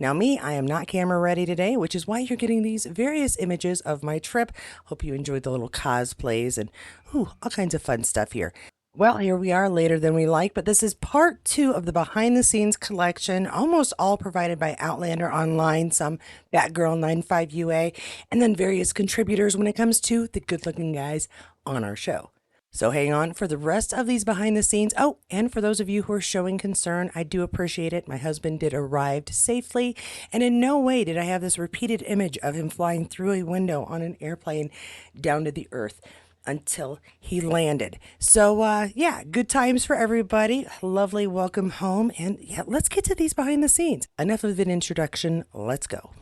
Now me, I am not camera ready today, which is why you're getting these various images of my trip. Hope you enjoyed the little cosplays and all kinds of fun stuff here. Well, here we are later than we like, but this is part 2 of the behind the scenes collection, almost all provided by Outlander Online, some Batgirl 95UA, and then various contributors when it comes to the good looking guys on our show. So hang on for the rest of these behind the scenes. Oh, and for those of you who are showing concern, I do appreciate it. My husband did arrive safely, and in no way did I have this repeated image of him flying through a window on an airplane down to the earth until he landed. So yeah, good times for everybody. Lovely welcome home. And yeah, let's get to these behind the scenes. Enough of an introduction. Let's go.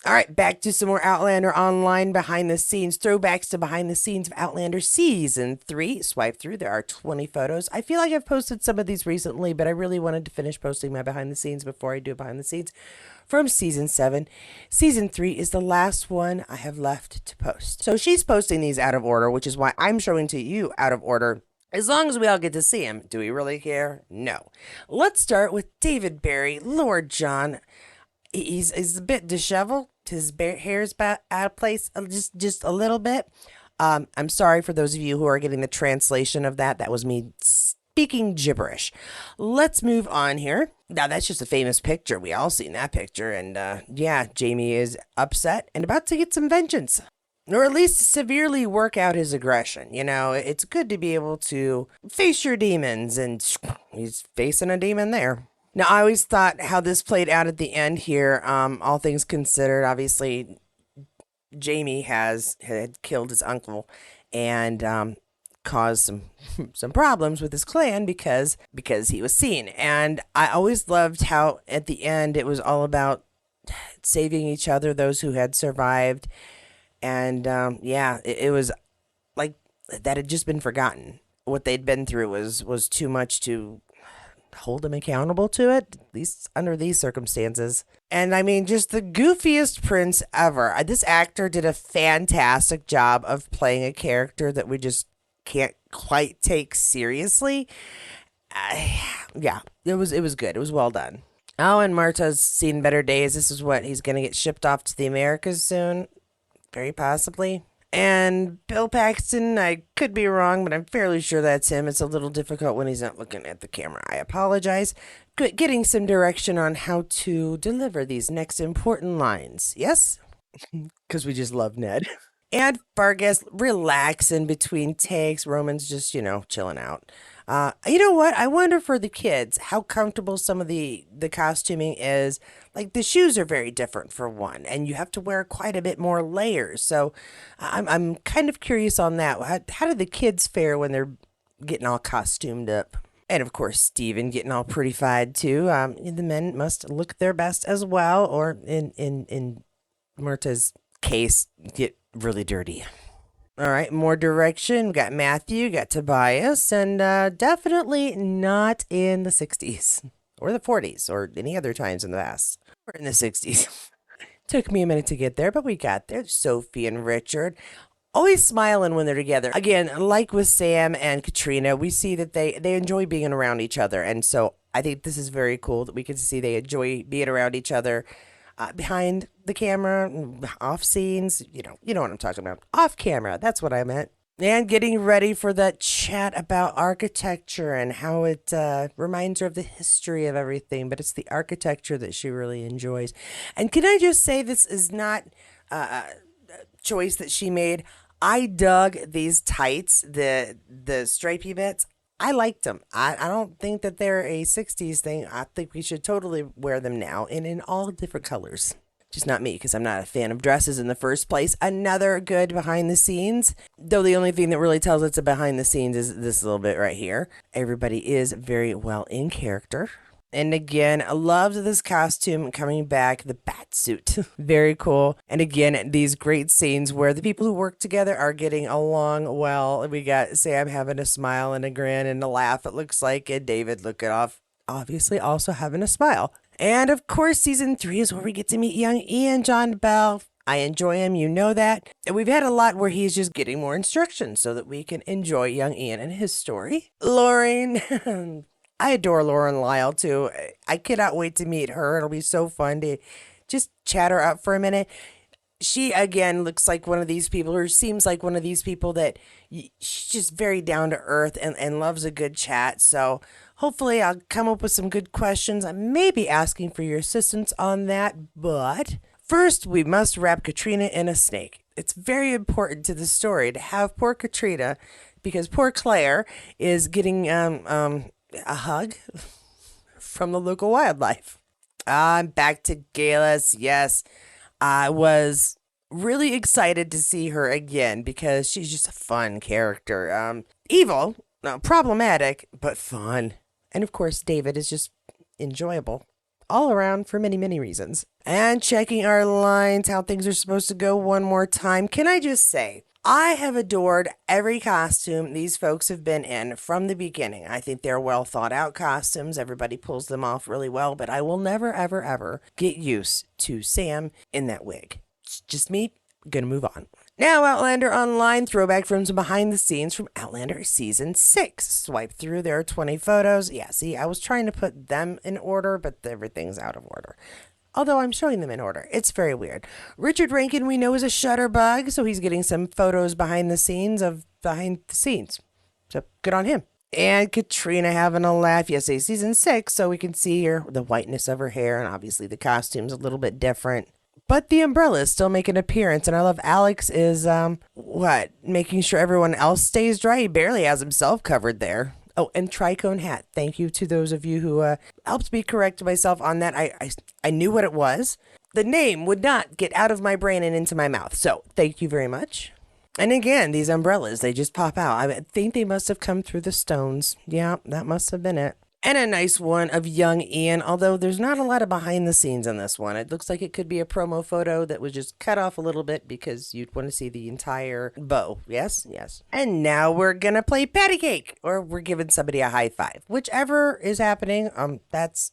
All right, back to some more Outlander Online behind the scenes, throwbacks to behind the scenes of Outlander Season 3. Swipe through, there are 20 photos. I feel like I've posted some of these recently, but I really wanted to finish posting my behind the scenes before I do behind the scenes from Season 7. Season 3 is the last one I have left to post. So she's posting these out of order, which is why I'm showing to you out of order. As long as we all get to see him, do we really care? No. Let's start with David Barry, Lord John. He's a bit disheveled. His hair's out of place just a little bit. I'm sorry for those of you who are getting the translation of that. That was me speaking gibberish. Let's move on here. Now, that's just a famous picture. We all seen that picture. And yeah, Jamie is upset and about to get some vengeance. Or at least severely work out his aggression. You know, it's good to be able to face your demons. And he's facing a demon there. Now, I always thought how this played out at the end here, all things considered, obviously, Jamie had killed his uncle and caused some problems with his clan because he was seen. And I always loved how at the end it was all about saving each other, those who had survived. And yeah, it was like that had just been forgotten. What they'd been through was too much to hold him accountable to it, at least under these circumstances. And I mean, just the goofiest prince ever. This actor did a fantastic job of playing a character that we just can't quite take seriously. Yeah, it was good. It was well done. Oh, and Marta's seen better days. This is what, he's going to get shipped off to the Americas soon? Very possibly. And Bill Paxton, I could be wrong, but I'm fairly sure that's him. It's a little difficult when he's not looking at the camera. I apologize. Getting some direction on how to deliver these next important lines. Yes? Because we just love Ned. And Vargas relaxing between takes. Roman's just, chilling out. You know what? I wonder for the kids how comfortable some of the costuming is. Like the shoes are very different for one, and you have to wear quite a bit more layers. So I'm kind of curious on that. How do the kids fare when they're getting all costumed up? And of course, Steven getting all prettified too. The men must look their best as well, or in Myrta's case, get really dirty. All right, more direction. We got Matthew, got Tobias, and definitely not in the 60s or the 40s or any other times in the past. We're in the 60s. Took me a minute to get there, but we got there. Sophie and Richard, always smiling when they're together. Again, like with Sam and Caitriona, we see that they enjoy being around each other. And so I think this is very cool that we can see they enjoy being around each other. Behind the camera, off scenes, you know what I'm talking about. Off camera, that's what I meant. And getting ready for that chat about architecture and how it reminds her of the history of everything. But it's the architecture that she really enjoys. And can I just say, this is not a choice that she made. I dug these tights, the stripy bits. I liked them. I don't think that they're a 60s thing. I think we should totally wear them now and in all different colors. Just not me, because I'm not a fan of dresses in the first place. Another good behind the scenes, though the only thing that really tells it's a behind the scenes is this little bit right here. Everybody is very well in character. And again, I loved this costume coming back, the bat suit. Very cool. And again, these great scenes where the people who work together are getting along well. We got Sam having a smile and a grin and a laugh, it looks like, and David looking off, obviously also having a smile. And of course, season 3 is where we get to meet young Ian John Bell. I enjoy him, you know that. And we've had a lot where he's just getting more instructions so that we can enjoy young Ian and his story. Lauren I adore Lauren Lyle too. I cannot wait to meet her. It'll be so fun to just chat her up for a minute. She again looks like one of these people, or seems like one of these people that she's just very down to earth and loves a good chat. So hopefully I'll come up with some good questions. I may be asking for your assistance on that, but first we must wrap Caitriona in a snake. It's very important to the story to have poor Caitriona because poor Claire is getting a hug from the local wildlife. I'm back to Galis. Yes, I was really excited to see her again because she's just a fun character. Evil, problematic, but fun. And of course, David is just enjoyable all around for many, many reasons. And checking our lines, how things are supposed to go one more time. Can I just say, I have adored every costume these folks have been in from the beginning. I think they're well thought out costumes. Everybody pulls them off really well, but I will never, ever, ever get used to Sam in that wig. It's just me. Gonna move on. Now, Outlander Online throwback from some behind the scenes from Outlander Season 6. Swipe through, there are 20 photos. Yeah, see, I was trying to put them in order, but everything's out of order. Although I'm showing them in order. It's very weird. Richard Rankin, we know, is a shutterbug, so he's getting some photos behind the scenes of behind the scenes. So good on him. And Caitriona having a laugh. Yes, a season 6, so we can see her, the whiteness of her hair, and obviously the costume's a little bit different. But the umbrellas still make an appearance, and I love Alex is, making sure everyone else stays dry. He barely has himself covered there. Oh, and tricone hat. Thank you to those of you who helped me correct myself on that. I knew what it was. The name would not get out of my brain and into my mouth. So thank you very much. And again, these umbrellas, they just pop out. I think they must have come through the stones. Yeah, that must have been it. And a nice one of young Ian, although there's not a lot of behind the scenes in this one. It looks like it could be a promo photo that was just cut off a little bit because you'd want to see the entire bow. Yes, yes. And now we're gonna play patty cake, or we're giving somebody a high five. Whichever is happening, that's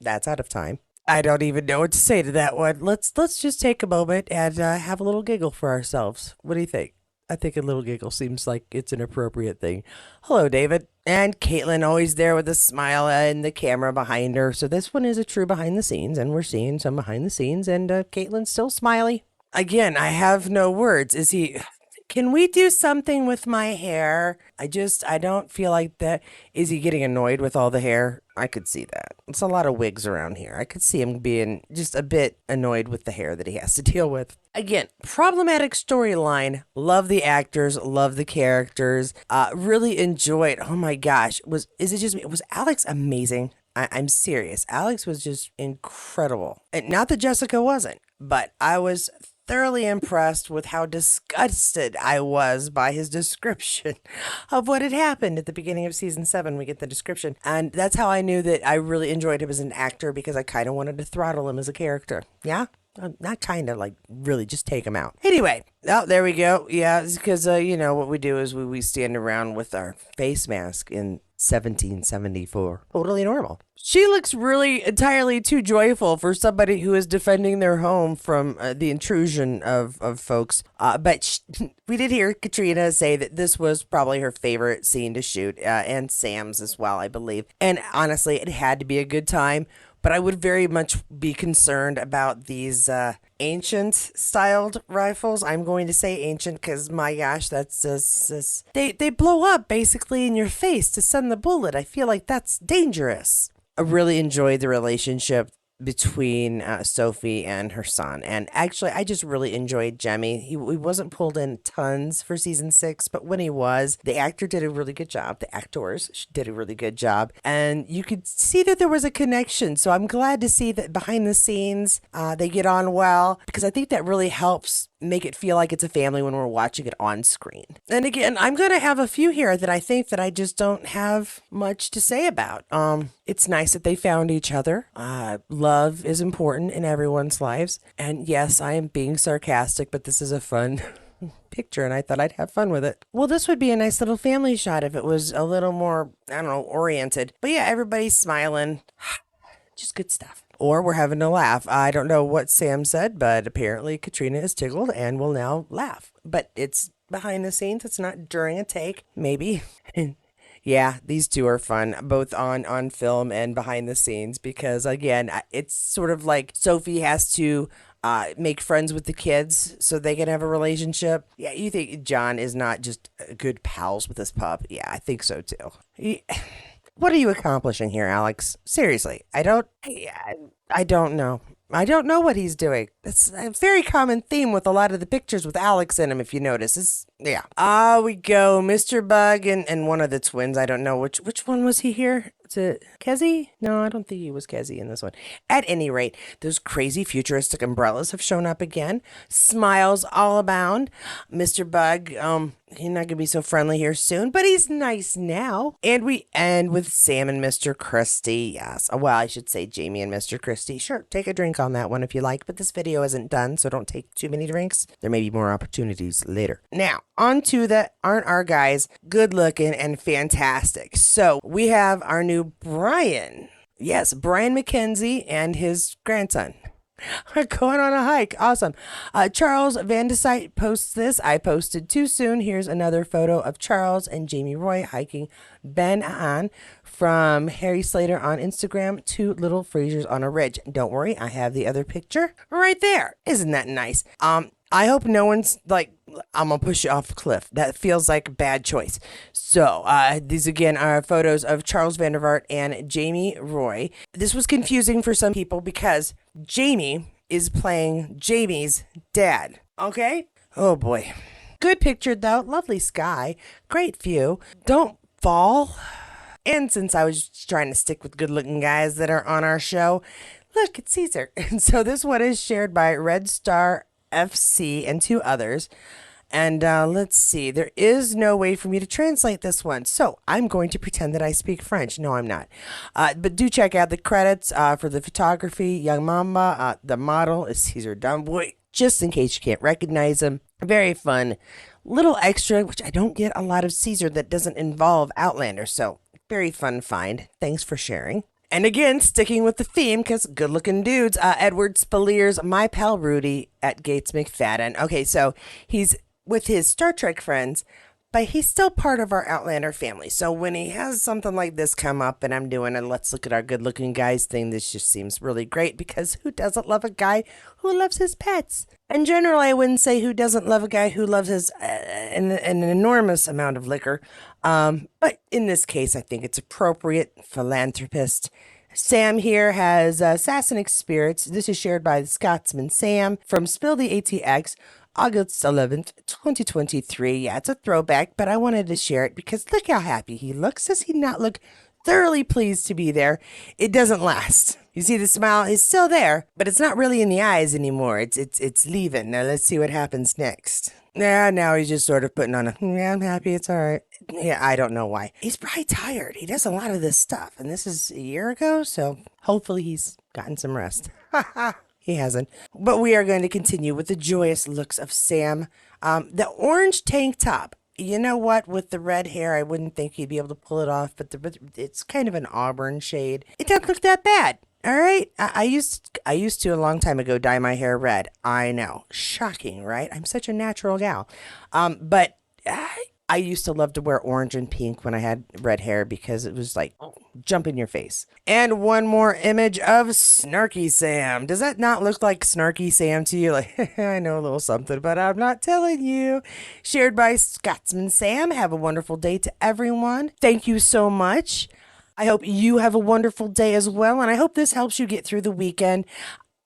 out of time. I don't even know what to say to that one. Let's just take a moment and have a little giggle for ourselves. What do you think? I think a little giggle seems like it's an appropriate thing. Hello, David. And Caitlin always there with a smile and the camera behind her. So this one is a true behind the scenes, and we're seeing some behind the scenes, and Caitlin's still smiley. Again, I have no words. Is he... Can we do something with my hair? I don't feel like that. Is he getting annoyed with all the hair? I could see that. It's a lot of wigs around here. I could see him being just a bit annoyed with the hair that he has to deal with. Again, problematic storyline. Love the actors, love the characters. Really enjoyed. Oh my gosh. Is it just me? Was Alex amazing? I'm serious. Alex was just incredible. And not that Jessica wasn't, but I was thoroughly impressed with how disgusted I was by his description of what had happened at the beginning of season 7. We get the description. And that's how I knew that I really enjoyed him as an actor, because I kind of wanted to throttle him as a character. Yeah? Not kind of, like really just take him out. Anyway, oh, there we go. Yeah, because, what we do is we stand around with our face mask in 1774. Totally normal. She looks really entirely too joyful for somebody who is defending their home from the intrusion of folks. But we did hear Caitriona say that this was probably her favorite scene to shoot, and Sam's as well, I believe. And honestly, it had to be a good time. But I would very much be concerned about these ancient styled rifles. I'm going to say ancient because, my gosh, that's just they blow up basically in your face to send the bullet. I feel like that's dangerous. I really enjoyed the relationship between Sophie and her son. And actually, I just really enjoyed Jemmy. He wasn't pulled in tons for season 6, but when he was, the actor did a really good job. The actors did a really good job. And you could see that there was a connection. So I'm glad to see that behind the scenes, they get on well, because I think that really helps make it feel like it's a family when we're watching it on screen. And again, I'm going to have a few here that I think that I just don't have much to say about. It's nice that they found each other. Love is important in everyone's lives. And yes, I am being sarcastic, but this is a fun picture and I thought I'd have fun with it. Well, this would be a nice little family shot if it was a little more, I don't know, oriented. But yeah, everybody's smiling. Just good stuff. Or we're having a laugh. I don't know what Sam said, but apparently Caitriona is tickled and will now laugh. But it's behind the scenes. It's not during a take. Maybe. Yeah, these two are fun, both on film and behind the scenes, because again, it's sort of like Sophie has to make friends with the kids so they can have a relationship. Yeah, you think John is not just good pals with his pup? Yeah, I think so too. What are you accomplishing here, Alex? Seriously, I don't know. I don't know what he's doing. That's a very common theme with a lot of the pictures with Alex in them, if you notice. Yeah. Ah, we go. Mr. Bug and one of the twins. I don't know which one was he here? Was it Kezi? No, I don't think he was Kezi in this one. At any rate, those crazy futuristic umbrellas have shown up again. Smiles all abound. Mr. Bug, he's not gonna be so friendly here soon, but he's nice now. And we end with Sam and Mr. Christie. Yes. Well, I should say Jamie and Mr. Christie. Sure, take a drink on that one if you like, but this video isn't done, so don't take too many drinks. There may be more opportunities later. Now, on to the Aren't Our Guys good looking and fantastic. So we have our new Brian. Yes, Brian McKenzie and his grandson are going on a hike. Awesome. Charles Van de Site posts this. I posted too soon. Here's another photo of Charles and Jamie Roy hiking Ben An from Harry Slater on Instagram to Little Frasers on a Ridge. Don't worry, I have the other picture right there. Isn't that nice? I hope no one's like, I'm gonna push you off a cliff. That feels like a bad choice. So these again are photos of Charles Vandervaart and Jamie Roy. This was confusing for some people because Jamie is playing Jamie's dad. Okay? Oh boy. Good picture though. Lovely sky. Great view. Don't fall. And since I was trying to stick with good looking guys that are on our show, look, it's Caesar. And so this one is shared by Red Star FC and two others. And let's see, there is no way for me to translate this one. So I'm going to pretend that I speak French. No, I'm not. But do check out the credits for the photography. Young Mamba, the model is Caesar Dunboy, just in case you can't recognize him. Very fun. Little extra, which I don't get a lot of Caesar that doesn't involve Outlander. So very fun find. Thanks for sharing. And again, sticking with the theme, because good looking dudes, Edward Spalier's My Pal Rudy at Gates McFadden. Okay, so he's with his Star Trek friends, but he's still part of our Outlander family. So when he has something like this come up and I'm doing a let's look at our good looking guys thing, this just seems really great because who doesn't love a guy who loves his pets? And generally, I wouldn't say who doesn't love a guy who loves his an enormous amount of liquor. But in this case, I think it's appropriate. Philanthropist. Sam here has Sassanic Spirits. This is shared by the Scotsman Sam from Spill the ATX, August 11th, 2023. Yeah, it's a throwback, but I wanted to share it because look how happy he looks. Does he not look thoroughly pleased to be there? It doesn't last. You see the smile is still there, but it's not really in the eyes anymore. It's leaving. Now let's see what happens next. Yeah, now he's just sort of putting on yeah, I'm happy, it's all right. Yeah, I don't know why. He's probably tired. He does a lot of this stuff, and this is a year ago, so hopefully he's gotten some rest. He hasn't. But we are going to continue with the joyous looks of Sam. The orange tank top. You know what? With the red hair, I wouldn't think he'd be able to pull it off, but it's kind of an auburn shade. It doesn't look that bad. All right. I used to a long time ago dye my hair red. I know. Shocking, right? I'm such a natural gal. But I used to love to wear orange and pink when I had red hair because it was like, jump in your face. And one more image of Snarky Sam. Does that not look like Snarky Sam to you? Like, I know a little something, but I'm not telling you. Shared by Scotsman Sam. Have a wonderful day to everyone. Thank you so much. I hope you have a wonderful day as well, and I hope this helps you get through the weekend.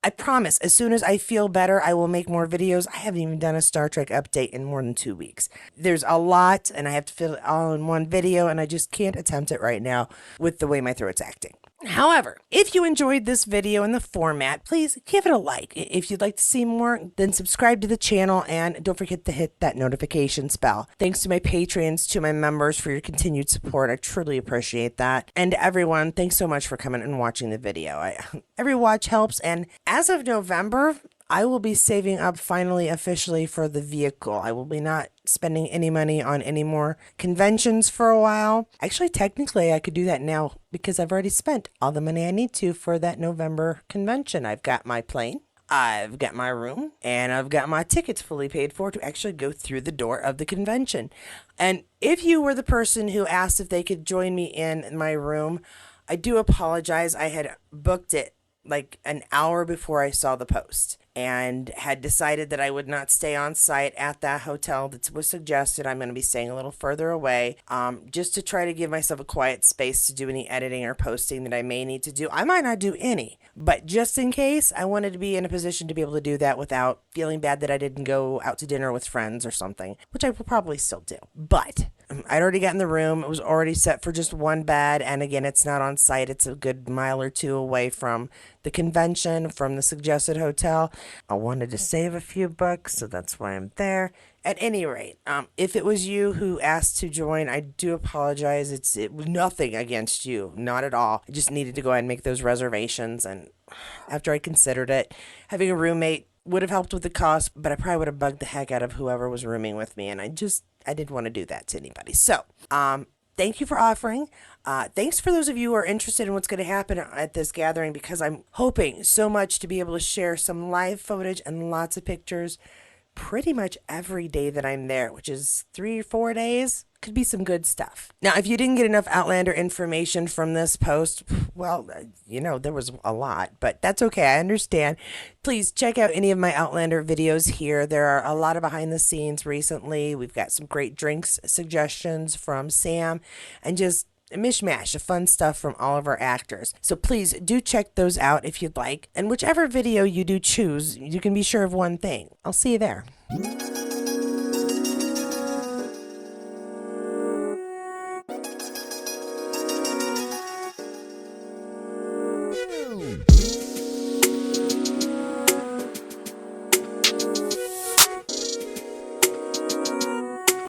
I promise, as soon as I feel better, I will make more videos. I haven't even done a Star Trek update in more than 2 weeks. There's a lot, and I have to fit it all in one video, and I just can't attempt it right now with the way my throat's acting. However, if you enjoyed this video and the format, please give it a like. If you'd like to see more, then subscribe to the channel and don't forget to hit that notification bell. Thanks to my patrons, to my members for your continued support. I truly appreciate that. And to everyone, thanks so much for coming and watching the video. Every watch helps, and as of November, I will be saving up finally officially for the vehicle. I will be not spending any money on any more conventions for a while. Actually, technically, I could do that now because I've already spent all the money I need to for that November convention. I've got my plane. I've got my room and I've got my tickets fully paid for to actually go through the door of the convention. And if you were the person who asked if they could join me in my room, I do apologize. I had booked it like an hour before I saw the post and had decided that I would not stay on site at that hotel that was suggested. I'm going to be staying a little further away, just to try to give myself a quiet space to do any editing or posting that I may need to do. I might not do any, but just in case, I wanted to be in a position to be able to do that without feeling bad that I didn't go out to dinner with friends or something, which I will probably still do. But I'd already gotten the room. It was already set for just one bed. And again, it's not on site. It's a good mile or two away from the convention, from the suggested hotel. I wanted to save a few bucks, so that's why I'm there. At any rate, if it was you who asked to join, I do apologize. It was nothing against you, not at all. I just needed to go ahead and make those reservations. And after I considered it, having a roommate would have helped with the cost, but I probably would have bugged the heck out of whoever was rooming with me. And I didn't want to do that to anybody. So, thank you for offering. Thanks for those of you who are interested in what's going to happen at this gathering, because I'm hoping so much to be able to share some live footage and lots of pictures pretty much every day that I'm there, which is 3 or 4 days. Could be some good stuff. Now, if you didn't get enough Outlander information from this post, well, there was a lot, but that's okay. I understand. Please check out any of my Outlander videos here. There are a lot of behind the scenes recently. We've got some great drinks suggestions from Sam and just a mishmash of fun stuff from all of our actors. So please do check those out if you'd like. And whichever video you do choose, you can be sure of one thing. I'll see you there.